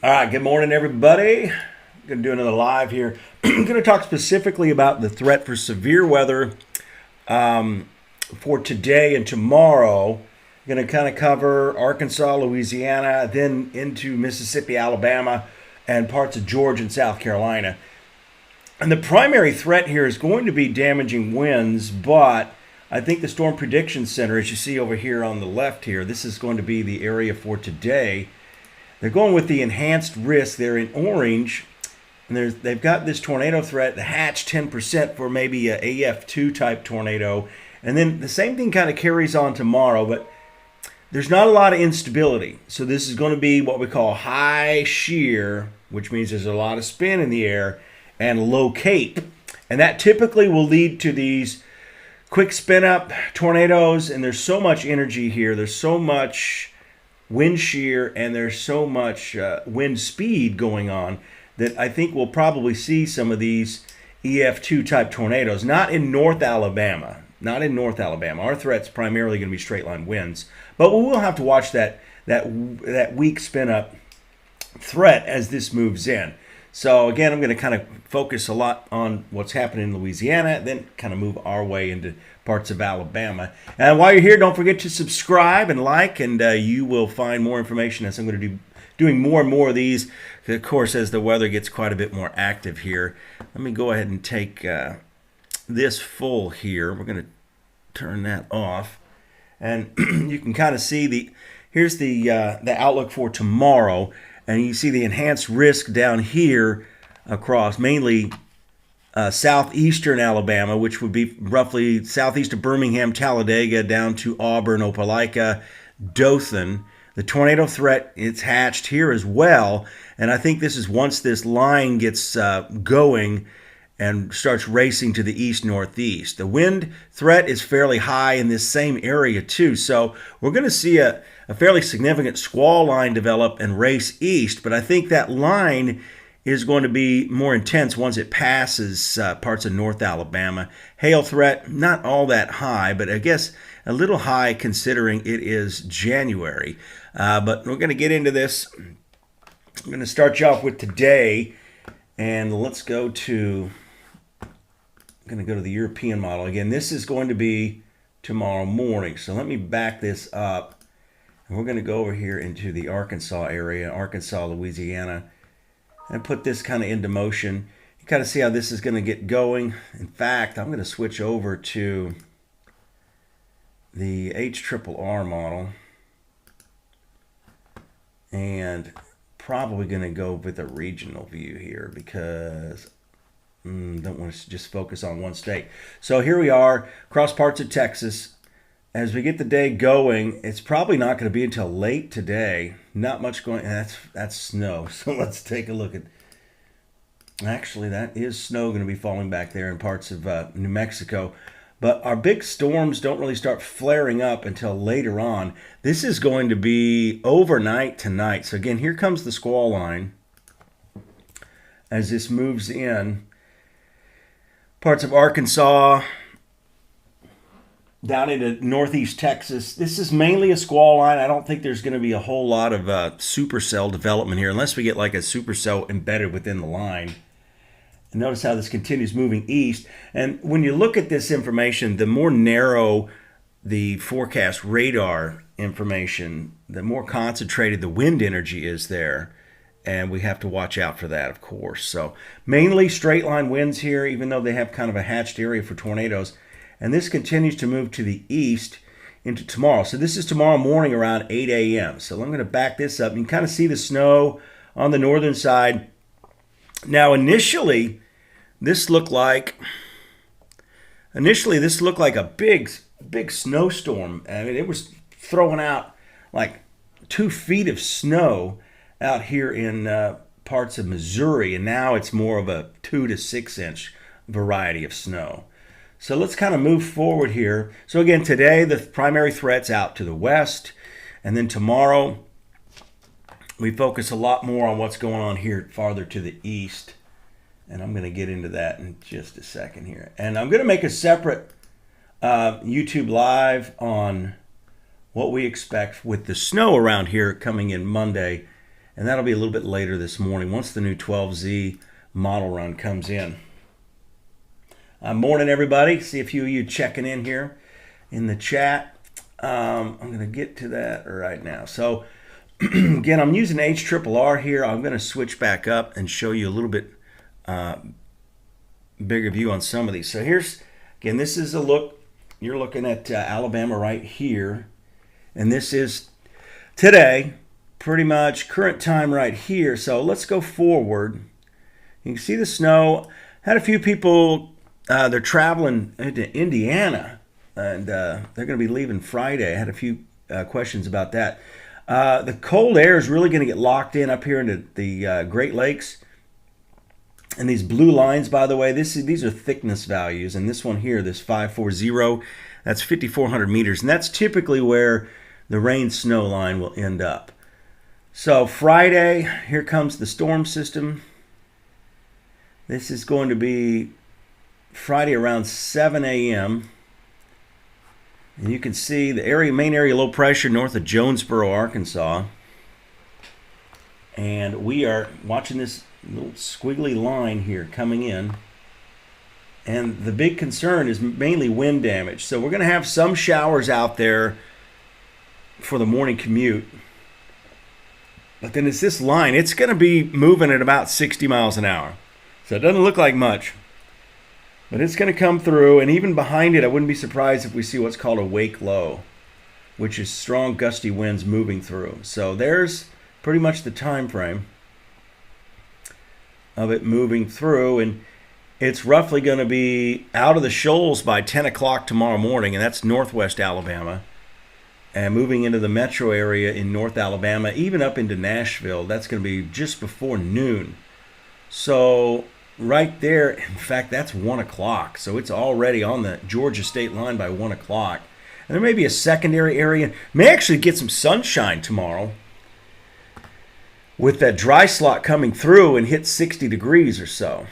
All right, good morning, everybody. Going to do another live here. I'm going to talk specifically about the threat for severe weather for today and tomorrow. I'm going to kind of cover Arkansas, Louisiana, then into Mississippi, Alabama, and parts of Georgia and South Carolina. And the primary threat here is going to be damaging winds, but I think the Storm Prediction Center, as you see over here on the left here, this is going to be the area for today. They're going with the enhanced risk. They're in orange, and they've got this tornado threat, the hatch 10% for maybe a AF2 type tornado. And then the same thing kind of carries on tomorrow, but there's not a lot of instability. So this is going to be what we call high shear, which means there's a lot of spin in the air, and low cape. And that typically will lead to these quick spin up tornadoes, and there's so much energy here. There's so much wind shear and there's so much wind speed going on that I think we'll probably see some of these EF2 type tornadoes. Not in North Alabama. Not in North Alabama. Our threat's primarily going to be straight line winds. But we will have to watch that weak spin up threat as this moves in. So again, I'm going to kind of focus a lot on what's happening in Louisiana, then kind of move our way into parts of Alabama. And while you're here, don't forget to subscribe and like, and you will find more information as I'm going to be doing more and more of these, of course, as the weather gets quite a bit more active here. Let me go ahead and take this full here. We're going to turn that off. And you can kind of see here's the outlook for tomorrow. And you see the enhanced risk down here across mainly southeastern Alabama, which would be roughly southeast of Birmingham, Talladega, down to Auburn, Opelika, Dothan. The tornado threat, it's hatched here as well. And I think this is once this line gets going and starts racing to the east-northeast. The wind threat is fairly high in this same area too. So we're going to see a fairly significant squall line develop and race east, but I think that line is going to be more intense once it passes parts of North Alabama. Hail threat, not all that high, but I guess a little high considering it is January. But we're going to get into this. I'm going to start you off with today, and let's go to, I'm going to go to the European model. Again, this is going to be tomorrow morning, so let me back this up. And we're going to go over here into the Arkansas area, Arkansas, Louisiana, and put this kind of into motion. You kind of see how this is going to get going. In fact, I'm going to switch over to the HRRR model and probably going to go with a regional view here because don't want to just focus on one state. So here we are across parts of Texas. As we get the day going, it's probably not going to be until late today. Not much going. That's snow. So let's take a look at. Actually, that is snow going to be falling back there in parts of New Mexico. But our big storms don't really start flaring up until later on. This is going to be overnight tonight. So again, here comes the squall line as this moves in. Parts of Arkansas, down into northeast Texas. This is mainly a squall line. I don't think there's going to be a whole lot of supercell development here unless we get like a supercell embedded within the line. And notice how this continues moving east. And when you look at this information, the more narrow the forecast radar information, the more concentrated the wind energy is there. And we have to watch out for that, of course. So mainly straight line winds here, even though they have kind of a hatched area for tornadoes. And this continues to move to the east into tomorrow. So this is tomorrow morning around 8 a.m. So I'm going to back this up. You can kind of see the snow on the northern side. Now, initially, this looked like a big snowstorm. I mean, it was throwing out like 2 feet of snow out here in parts of Missouri. And now it's more of a 2 to 6 inch variety of snow. So let's kind of move forward here. So again, today the primary threat's out to the west, and then tomorrow we focus a lot more on what's going on here farther to the east. And I'm going to get into that in just a second here. And I'm going to make a separate YouTube live on what we expect with the snow around here coming in Monday And that'll be a little bit later this morning once the new 12Z model run comes in. Morning, everybody. See a few of you checking in here in the chat. I'm going to get to that right now. So, again, I'm using HRRR here. I'm going to switch back up and show you a little bit bigger view on some of these. So here's, again, this is a look. You're looking at Alabama right here. And this is today, pretty much current time right here. So let's go forward. You can see the snow. Had a few people, they're traveling into Indiana, and they're going to be leaving Friday. I had a few questions about that. The cold air is really going to get locked in up here into the Great Lakes. And these blue lines, by the way, these are thickness values. And this one here, this 540, that's 5,400 meters. And that's typically where the rain-snow line will end up. So Friday, here comes the storm system. This is going to be Friday around 7 a.m. And you can see the main area low pressure north of Jonesboro, Arkansas. And we are watching this little squiggly line here coming in. And the big concern is mainly wind damage. So we're going to have some showers out there for the morning commute. But then it's this line. It's going to be moving at about 60 miles an hour. So it doesn't look like much. But it's going to come through. And even behind it, I wouldn't be surprised if we see what's called a wake low, which is strong gusty winds moving through. So there's pretty much the time frame of it moving through. And it's roughly going to be out of the shoals by 10 o'clock tomorrow morning. And that's northwest Alabama. And moving into the metro area in North Alabama, even up into Nashville, that's going to be just before noon. So right there, in fact, that's 1 o'clock. So it's already on the Georgia state line by 1 o'clock. And there may be a secondary area. May actually get some sunshine tomorrow with that dry slot coming through and hit 60 degrees or so.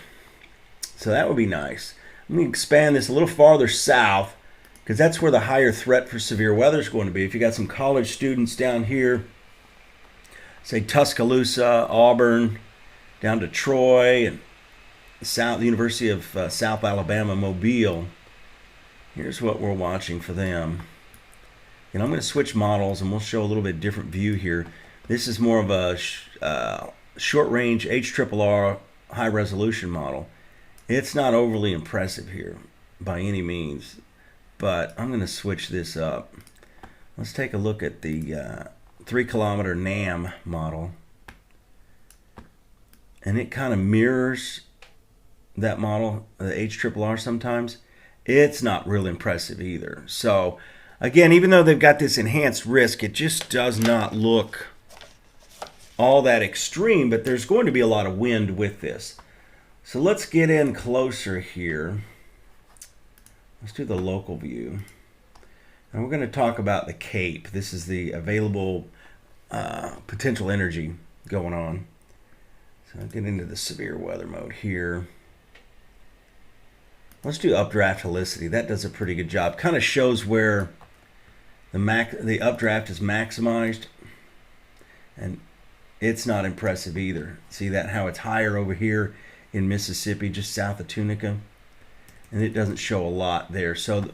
So that would be nice. Let me expand this a little farther south, because that's where the higher threat for severe weather is going to be. If you got some college students down here, say Tuscaloosa, Auburn, down to Troy, and the University of South Alabama, Mobile, here's what we're watching for them. And I'm going to switch models, and we'll show a little bit different view here. This is more of a short-range HRRR high-resolution model. It's not overly impressive here by any means. But I'm going to switch this up. Let's take a look at the 3-kilometer NAM model. And it kind of mirrors that model, the HRRR sometimes. It's not real impressive either. So, again, even though they've got this enhanced risk, it just does not look all that extreme. But there's going to be a lot of wind with this. So let's get in closer here. Let's do the local view. And we're going to talk about the Cape. This is the available potential energy going on. So I'll get into the severe weather mode here. Let's do updraft helicity. That does a pretty good job. Kind of shows where the updraft is maximized. And it's not impressive either. See that, how it's higher over here in Mississippi, just south of Tunica. And it doesn't show a lot there. So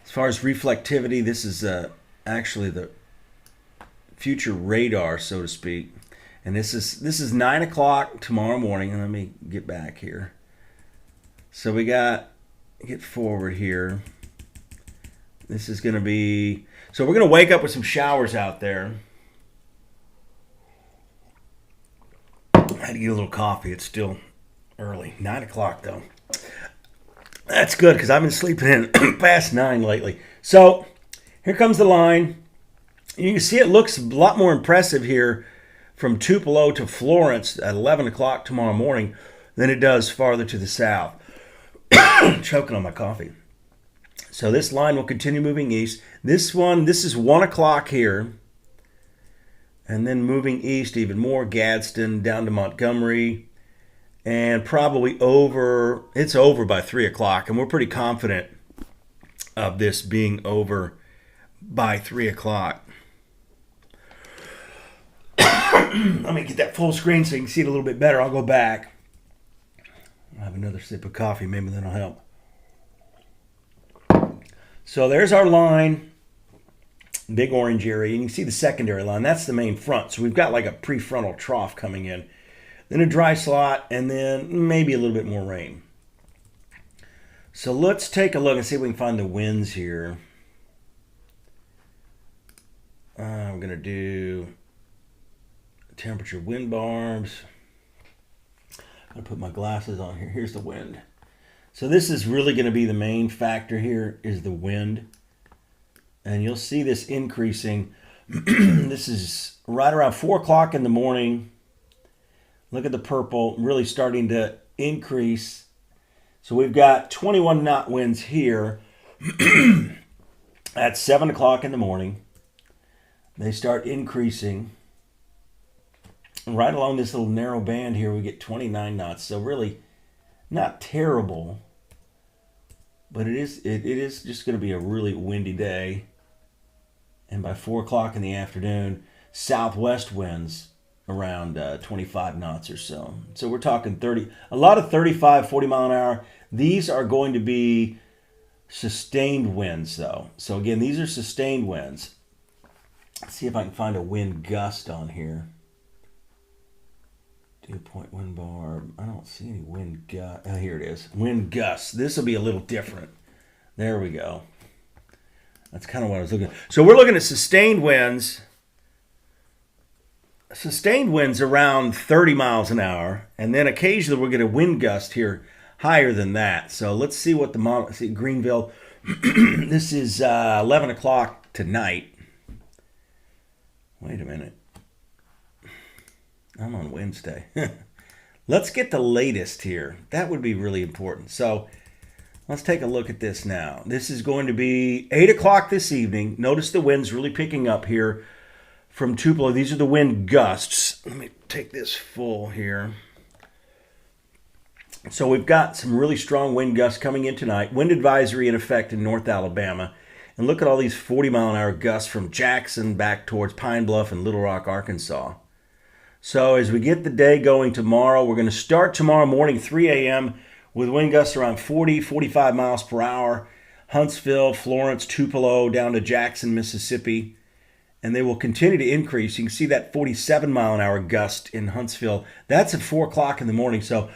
as far as reflectivity, this is actually the future radar, so to speak. And this is 9 o'clock tomorrow morning. And let me get back here. So we get forward here. This is going to be, so we're going to wake up with some showers out there. I had to get a little coffee. It's still early. 9 o'clock though. That's good because I've been sleeping in past 9 lately. So here comes the line. You can see it looks a lot more impressive here from Tupelo to Florence at 11 o'clock tomorrow morning than it does farther to the south. Choking on my coffee. So this line will continue moving east. This is 1 o'clock here. And then moving east even more, Gadsden down to Montgomery. And probably it's over by 3 o'clock. And we're pretty confident of this being over by 3 o'clock. Let me get that full screen so you can see it a little bit better. I'll go back. I'll have another sip of coffee. Maybe that'll help. So there's our line. Big orange area. You can see the secondary line. That's the main front. So we've got like a prefrontal trough coming in. Then a dry slot, and then maybe a little bit more rain. So let's take a look and see if we can find the winds here. I'm going to do temperature wind barbs. I'm going to put my glasses on here. Here's the wind. So this is really going to be the main factor here is the wind. And you'll see this increasing. This is right around 4 o'clock in the morning. Look at the purple really starting to increase. So we've got 21 knot winds here at 7 o'clock in the morning. They start increasing. Right along this little narrow band here, we get 29 knots. So really not terrible. But it is just going to be a really windy day. And by 4 o'clock in the afternoon, southwest winds around 25 knots or so. So we're talking a lot of 35, 40 mile an hour. These are going to be sustained winds though. So again, these are sustained winds. Let's see if I can find a wind gust on here. Dew point wind bar. I don't see any wind gust. Oh, here it is. Wind gusts. This will be a little different. There we go. That's kind of what I was looking at. So we're looking at sustained winds. Sustained winds around 30 miles an hour. And then occasionally we'll get a wind gust here higher than that. So let's see what the model, see Greenville. This is 11 o'clock tonight. Wait a minute. I'm on Wednesday. Let's get the latest here. That would be really important. So let's take a look at this now. This is going to be 8 o'clock this evening. Notice the wind's really picking up here from Tupelo. These are the wind gusts. Let me take this full here. So we've got some really strong wind gusts coming in tonight. Wind advisory in effect in North Alabama. And look at all these 40 mile an hour gusts from Jackson back towards Pine Bluff and Little Rock, Arkansas. So as we get the day going tomorrow, we're going to start tomorrow morning, 3 a.m. with wind gusts around 40, 45 miles per hour. Huntsville, Florence, Tupelo, down to Jackson, Mississippi. And they will continue to increase. You can see that 47 mile an hour gust in Huntsville. That's at 4 o'clock in the morning. So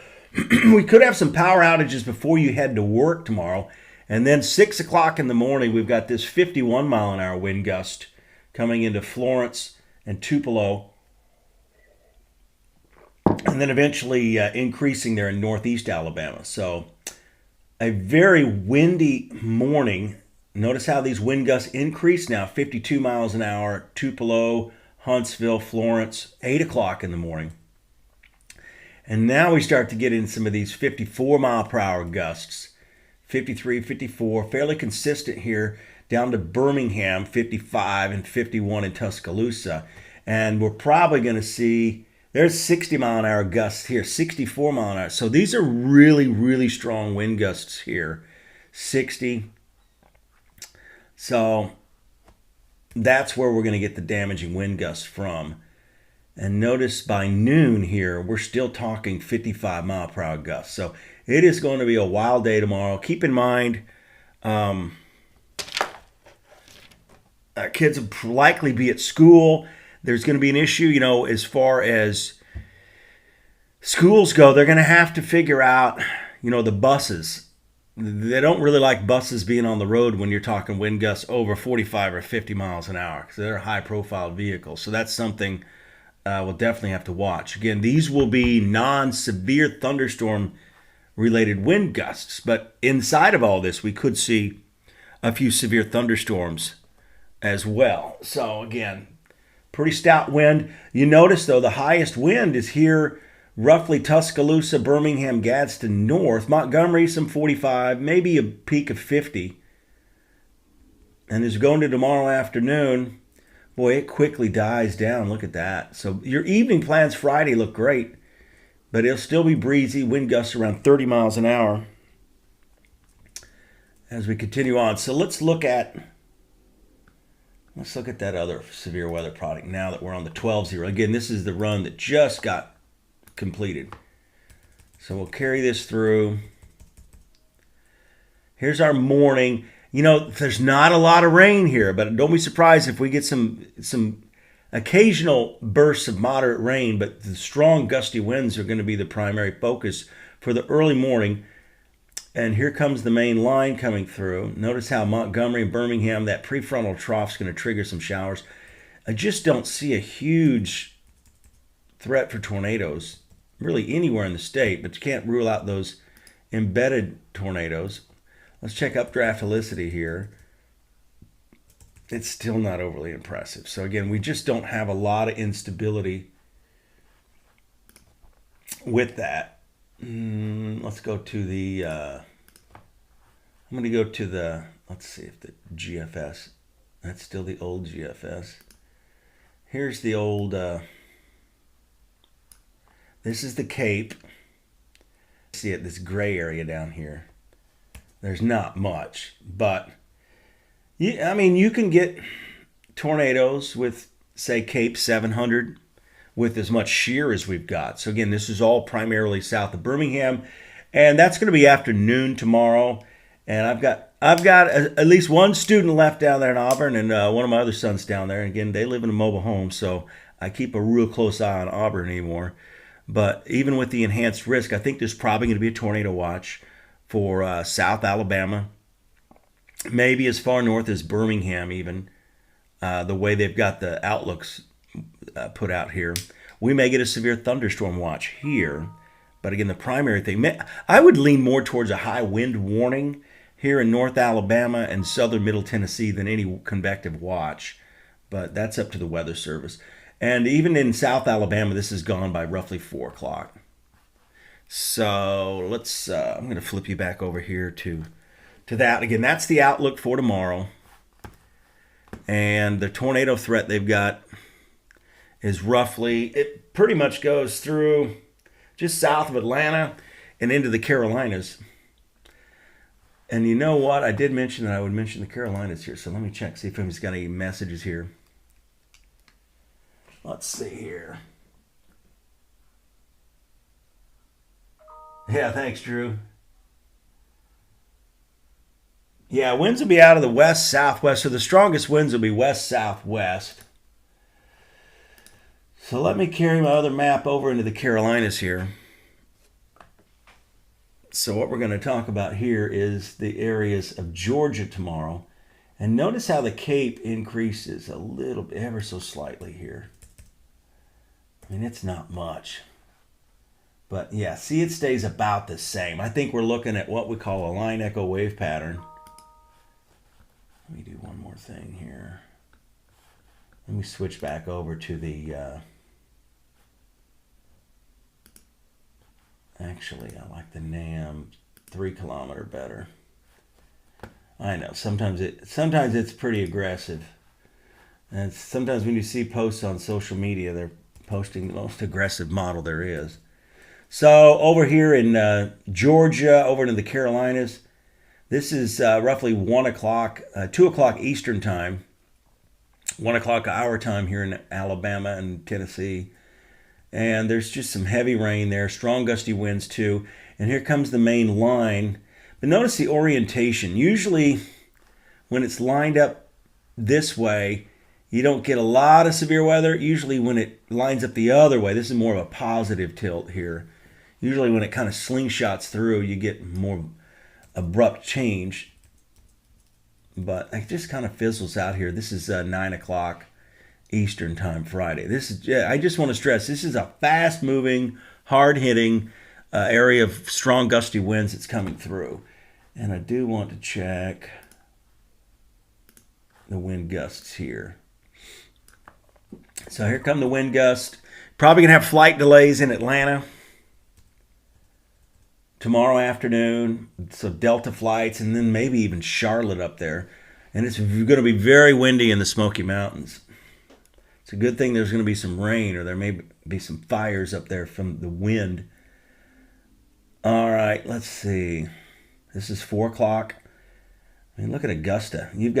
we could have some power outages before you head to work tomorrow. And then 6 o'clock in the morning, we've got this 51 mile an hour wind gust coming into Florence and Tupelo. And then eventually increasing there in northeast Alabama. So a very windy morning. Notice how these wind gusts increase now. 52 miles an hour, Tupelo, Huntsville, Florence, 8 o'clock in the morning. And now we start to get in some of these 54 mile per hour gusts. 53, 54, fairly consistent here down to Birmingham, 55 and 51 in Tuscaloosa. And we're probably going to see, there's 60 mile an hour gusts here, 64 mile an hour. So these are really, really strong wind gusts here. 60. So that's where we're going to get the damaging wind gusts from. And notice by noon here, we're still talking 55 mile per hour gusts. So it is going to be a wild day tomorrow. Keep in mind, kids will likely be at school. There's going to be an issue, as far as schools go. They're going to have to figure out, the buses. They don't really like buses being on the road when you're talking wind gusts over 45 or 50 miles an hour because they're high-profile vehicles. So that's something we'll definitely have to watch. Again, these will be non-severe thunderstorm-related wind gusts, but inside of all this, we could see a few severe thunderstorms as well. So again, pretty stout wind. You notice, though, the highest wind is here roughly Tuscaloosa, Birmingham, Gadsden north. Montgomery, some 45, maybe a peak of 50. And as we go into tomorrow afternoon, boy, it quickly dies down. Look at that. So your evening plans Friday look great, but it'll still be breezy. Wind gusts around 30 miles an hour as we continue on. So let's look at Let's look at that other severe weather product now that we're on the 12-0. Again, this is the run that just got completed. So we'll carry this through. Here's our morning. You know, there's not a lot of rain here, but don't be surprised if we get some occasional bursts of moderate rain, but the strong gusty winds are going to be the primary focus for the early morning. And here comes the main line coming through. Notice how Montgomery and Birmingham, that prefrontal trough is going to trigger some showers. I just don't see a huge threat for tornadoes really anywhere in the state, but you can't rule out those embedded tornadoes. Let's check updraft helicity here. It's still not overly impressive. So again, we just don't have a lot of instability with that. Let's go to the, I'm going to go to the, let's see if the GFS, that's still the old GFS. Here's the old, this is the Cape. See it, this gray area down here. There's not much, but I mean, you can get tornadoes with, say, Cape 700 with as much shear as we've got. So again, this is all primarily south of Birmingham, and that's going to be afternoon tomorrow. And I've got at least one student left down there in Auburn, and one of my other sons down there. And again, they live in a mobile home, so I keep a real close eye on Auburn anymore. But even with the enhanced risk, I think there's probably going to be a tornado watch for South Alabama, maybe as far north as Birmingham even, the way they've got the outlooks put out here. We may get a severe thunderstorm watch here, but again, the primary thing, I would lean more towards a high wind warning here in North Alabama and southern Middle Tennessee than any convective watch, but that's up to the Weather Service. And even in South Alabama, this is gone by roughly 4 o'clock. So let's, I'm going to flip you back over here to that. Again, that's the outlook for tomorrow. And the tornado threat they've got is roughly, it pretty much goes through just south of Atlanta and into the Carolinas. And you know what? I did mention that I would mention the Carolinas here. So let me check, see if anybody's got any messages here. Let's see here. Yeah, thanks, Drew. Yeah, winds will be out of the west-southwest. So the strongest winds will be west-southwest. So let me carry my other map over into the Carolinas here. So what we're going to talk about here is the areas of Georgia tomorrow. And notice how the Cape increases a little bit, ever so slightly here. I mean, it's not much. But yeah, see, it stays about the same. I think we're looking at what we call a line echo wave pattern. Let me do one more thing here. Let me switch back over to the... Actually, I like the NAM 3 kilometer better. I know, sometimes it's pretty aggressive. And sometimes when you see posts on social media, they're posting the most aggressive model there is. So over here in Georgia, over into the Carolinas, this is roughly 1 o'clock, 2 o'clock Eastern time, 1 o'clock our time here in Alabama and Tennessee. And there's just some heavy rain there, strong gusty winds too. And here comes the main line. But notice the orientation. Usually when it's lined up this way, you don't get a lot of severe weather. Usually when it lines up the other way, this is more of a positive tilt here. Usually when it kind of slingshots through, you get more abrupt change. But it just kind of fizzles out here. This is 9 o'clock Eastern time Friday. This is, I just want to stress, this is a fast-moving, hard-hitting area of strong gusty winds that's coming through. And I do want to check the wind gusts here. So here come the wind gusts. Probably going to have flight delays in Atlanta tomorrow afternoon. So Delta flights, and then maybe even Charlotte up there. And it's going to be very windy in the Smoky Mountains. It's a good thing there's going to be some rain, or there may be some fires up there from the wind. All right, let's see. This is 4 o'clock. I mean, look at Augusta. You've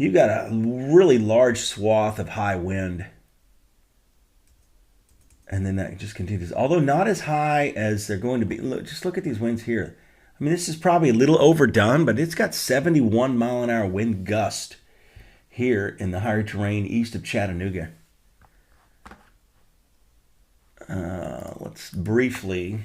you've got a really large swath of high wind. And then that just continues, although not as high as they're going to be. Look, just look at these winds here. I mean, this is probably a little overdone, but it's got 71 mile an hour wind gust here in the higher terrain east of Chattanooga. Let's briefly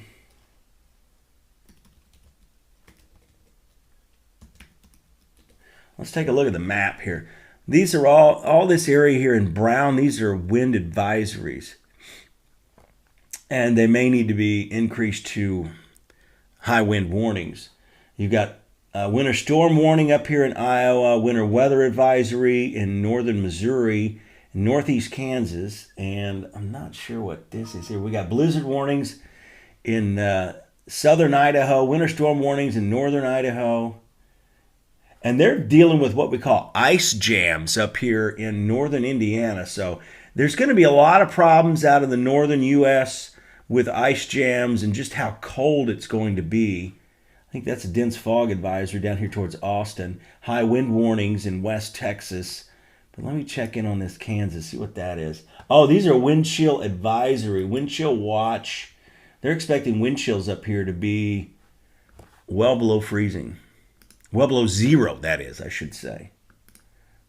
take a look at the map here. These are all this area here in brown. These are wind advisories, and they may need to be increased to high wind warnings. You've got winter storm warning up here in Iowa, winter weather advisory in northern Missouri, northeast Kansas, and I'm not sure what this is here. We got blizzard warnings in southern Idaho, winter storm warnings in northern Idaho, and they're dealing with what we call ice jams up here in northern Indiana. So there's going to be a lot of problems out of the northern U.S. with ice jams and just how cold it's going to be. I think that's a dense fog advisory down here towards Austin. High wind warnings in West Texas. But let me check in on this Kansas, see what that is. Oh, these are wind chill advisory, wind chill watch. They're expecting wind chills up here to be well below freezing. Well below zero, that is, I should say.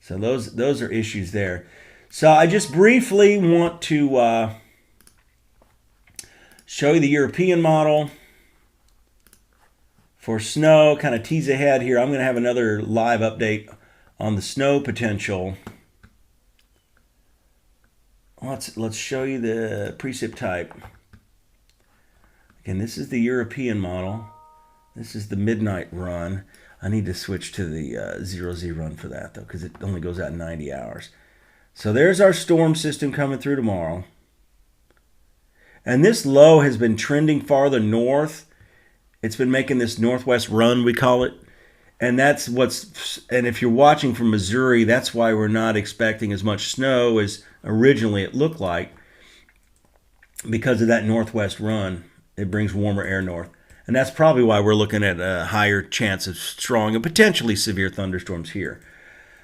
So those are issues there. So I just briefly want to show you the European model for snow, kind of tease ahead here. I'm going to have another live update on the snow potential. Let's show you the precip type. Again, this is the European model. This is the midnight run. I need to switch to the 0Z run for that, though, because it only goes out in 90 hours. So there's our storm system coming through tomorrow. And this low has been trending farther north. It's been making this northwest run, we call it. And that's and if you're watching from Missouri, that's why we're not expecting as much snow as originally it looked like, because of that northwest run. It brings warmer air north. And that's probably why we're looking at a higher chance of strong and potentially severe thunderstorms here.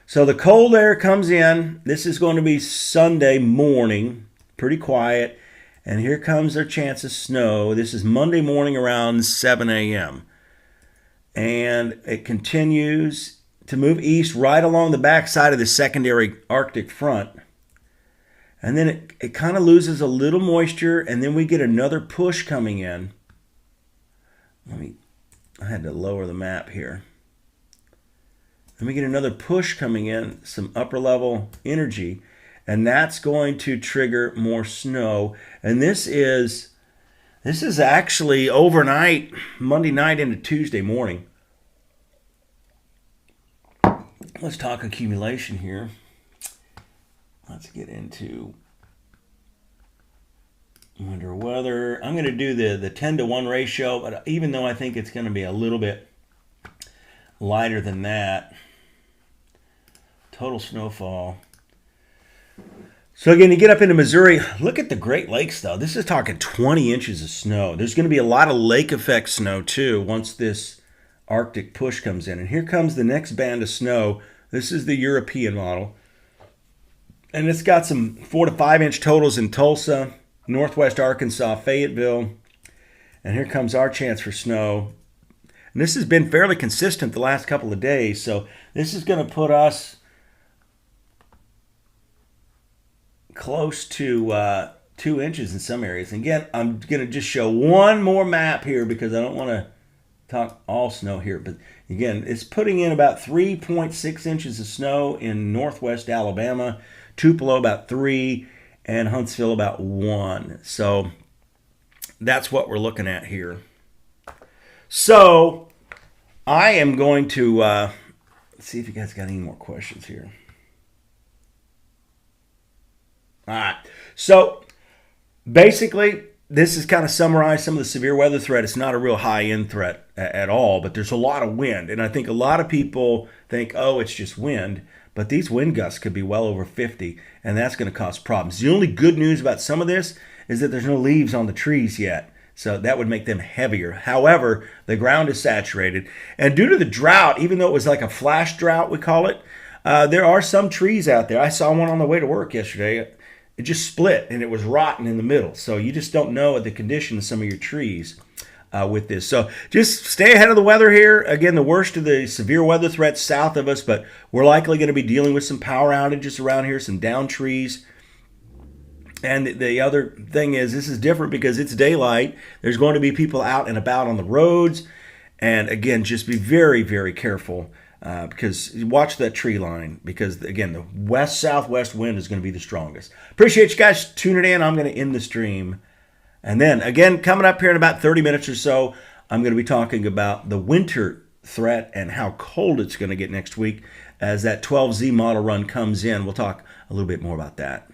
So the cold air comes in. This is going to be Sunday morning, pretty quiet. And here comes our chance of snow. This is Monday morning around 7 a.m. And it continues to move east right along the backside of the secondary Arctic front. And then it kind of loses a little moisture, and then we get another push coming in. I had to lower the map here. Then we get another push coming in, some upper level energy, and that's going to trigger more snow. And this is actually overnight, Monday night into Tuesday morning. Let's talk accumulation here. Let's get into winter weather. I'm going to do the 10-to-1 ratio, but even though I think it's going to be a little bit lighter than that. Total snowfall. So again, you get up into Missouri, look at the Great Lakes though. This is talking 20 inches of snow. There's going to be a lot of lake effect snow too once this Arctic push comes in. And here comes the next band of snow. This is the European model. And it's got some 4 to 5 inch totals in Tulsa, northwest Arkansas, Fayetteville. And here comes our chance for snow. And this has been fairly consistent the last couple of days. So this is going to put us close to 2 inches in some areas. And again, I'm going to just show one more map here because I don't want to talk all snow here. But again, it's putting in about 3.6 inches of snow in northwest Alabama, Tupelo about 3, and Huntsville about 1. So that's what we're looking at here. So I am going to let's see if you guys got any more questions here. All right. So basically, this is kind of summarized some of the severe weather threat. It's not a real high-end threat at all, but there's a lot of wind. And I think a lot of people think, oh, it's just wind. But these wind gusts could be well over 50, and that's going to cause problems. The only good news about some of this is that there's no leaves on the trees yet. So that would make them heavier. However, the ground is saturated. And due to the drought, even though it was like a flash drought, we call it, There are some trees out there. I saw one on the way to work yesterday. It just split and it was rotten in the middle. So you just don't know the condition of some of your trees with this. So just stay ahead of the weather here. Again, the worst of the severe weather threats south of us, but we're likely going to be dealing with some power outages around here, some downed trees. And the other thing is, this is different because it's daylight. There's going to be people out and about on the roads. And again, just be very, very careful because watch that tree line because, again, the west-southwest wind is going to be the strongest. Appreciate you guys tuning in. I'm going to end the stream. And then, again, coming up here in about 30 minutes or so, I'm going to be talking about the winter threat and how cold it's going to get next week as that 12Z model run comes in. We'll talk a little bit more about that.